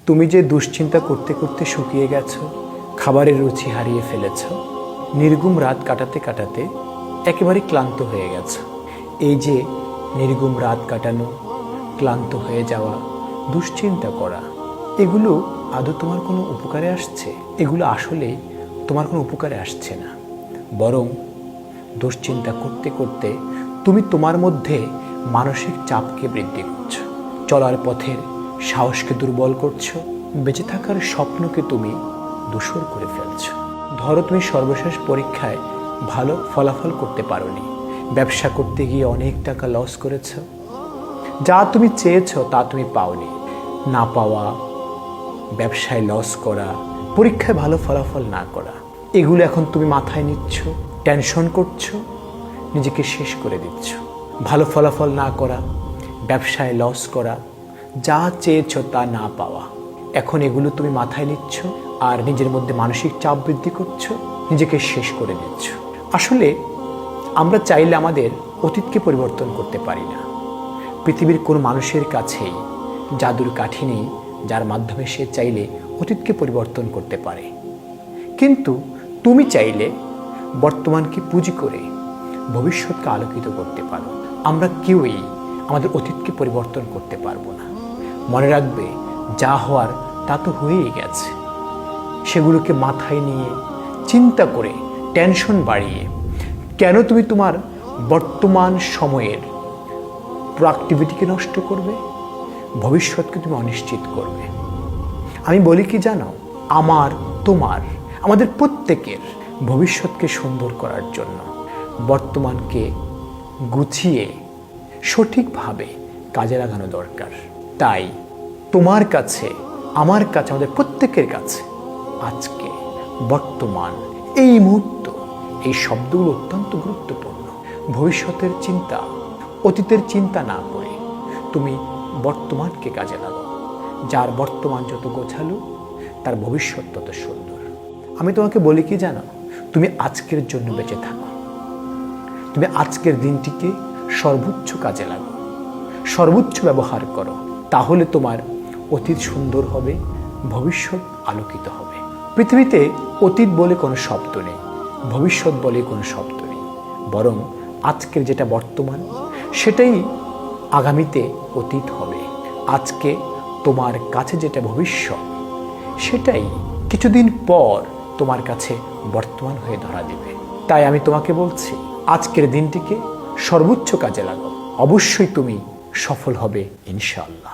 তুমি যে দুশ্চিন্তা করতে করতে শুকিয়ে গেছো, খাবারের রুচি হারিয়ে ফেলেছ, নির্গুম রাত কাটাতে কাটাতে একেবারে ক্লান্ত হয়ে গেছো। এই যে নির্গুম রাত কাটানো, ক্লান্ত হয়ে যাওয়া, দুশ্চিন্তা করা, এগুলো আদৌ তোমার কোনো উপকারে আসছে? এগুলো আসলে তোমার কোনো উপকারে আসছে না, বরং দুশ্চিন্তা করতে করতে তুমি তোমার মধ্যে মানসিক চাপকে বৃদ্ধি করছো, চলার পথের সাহসকে দুর্বল করছো, বেঁচে থাকার স্বপ্নকে তুমি ধূসর করে ফেলছো। ধরো তুমি সর্বশেষ পরীক্ষায় ভালো ফলাফল করতে পারোনি, ব্যবসা করতে গিয়ে অনেক টাকা লস করেছো, যা তুমি চেয়েছো তা তুমি পাওনি। না পাওয়া, ব্যবসায় লস করা, পরীক্ষায় ভালো ফলাফল না করা, এগুলো এখন তুমি মাথায় নিচ্ছ, টেনশন করছো, নিজেকে শেষ করে দিচ্ছ। ভালো ফলাফল না করা, ব্যবসায় লস করা, যা চেয়েছো তা না পাওয়া, এখন এগুলো তুমি মাথায় নিচ্ছ আর নিজের মধ্যে মানসিক চাপ বৃদ্ধি করছো, নিজেকে শেষ করে দিচ্ছ। আসলে আমরা চাইলে আমাদের অতীতকে পরিবর্তন করতে পারি না। পৃথিবীর কোনো মানুষের কাছেই জাদুর কাঠি নেই যার মাধ্যমে সে চাইলে অতীতকে পরিবর্তন করতে পারে। কিন্তু তুমি চাইলে বর্তমানকে পুঁজি করে ভবিষ্যৎকে আলোকিত করতে পারো। আমরা কেউই আমাদের অতীতকে পরিবর্তন করতে পারবো না। মনে রাখবে, যা হওয়ার তা তো হয়েই গেছে। সেগুলোকে মাথায় নিয়ে চিন্তা করে টেনশন বাড়িয়ে কেন তুমি তোমার বর্তমান সময়ের প্রোডাক্টিভিটিকে নষ্ট করবে, ভবিষ্যৎকে তুমি অনিশ্চিত করবে? আমি বলি কি জানো, আমার, তোমার, আমাদের প্রত্যেকের ভবিষ্যৎকে সুন্দর করার জন্য বর্তমানকে গুছিয়ে সঠিকভাবে কাজে লাগানো দরকার। তাই তোমার কাছে, আমার কাছে, আমাদের প্রত্যেকের কাছে আজকে, বর্তমান, এই মুহূর্ত, এই শব্দগুলো অত্যন্ত গুরুত্বপূর্ণ। ভবিষ্যতের চিন্তা, অতীতের চিন্তা না করে তুমি বর্তমানকে কাজে লাগাও। যার বর্তমান যত গোছালো, তার ভবিষ্যৎ তত সুন্দর। আমি তোমাকে বলি কি জানো, তুমি আজকের জন্য বেঁচে থাকো। তুমি আজকের দিনটিকে সর্বোচ্চ কাজে লাগাও, সর্বোচ্চ ব্যবহার করো। তাহলে তোমার অতীত সুন্দর হবে, ভবিষ্যৎ আলোকিত হবে। পৃথিবীতে অতীত বলে কোনো শব্দ নেই, ভবিষ্যৎ বলে কোনো শব্দ নেই, বরং আজকের যেটা বর্তমান, সেটাই আগামীতে অতীত হবে। আজকে তোমার কাছে যেটা ভবিষ্যৎ, সেটাই কিছুদিন পর তোমার কাছে বর্তমান হয়ে ধরা দিবে। তাই আমি তোমাকে বলছি, আজকের দিনটিকে সর্বোচ্চ কাজে লাগাও। অবশ্যই তুমি সফল হবে ইনশাআল্লাহ।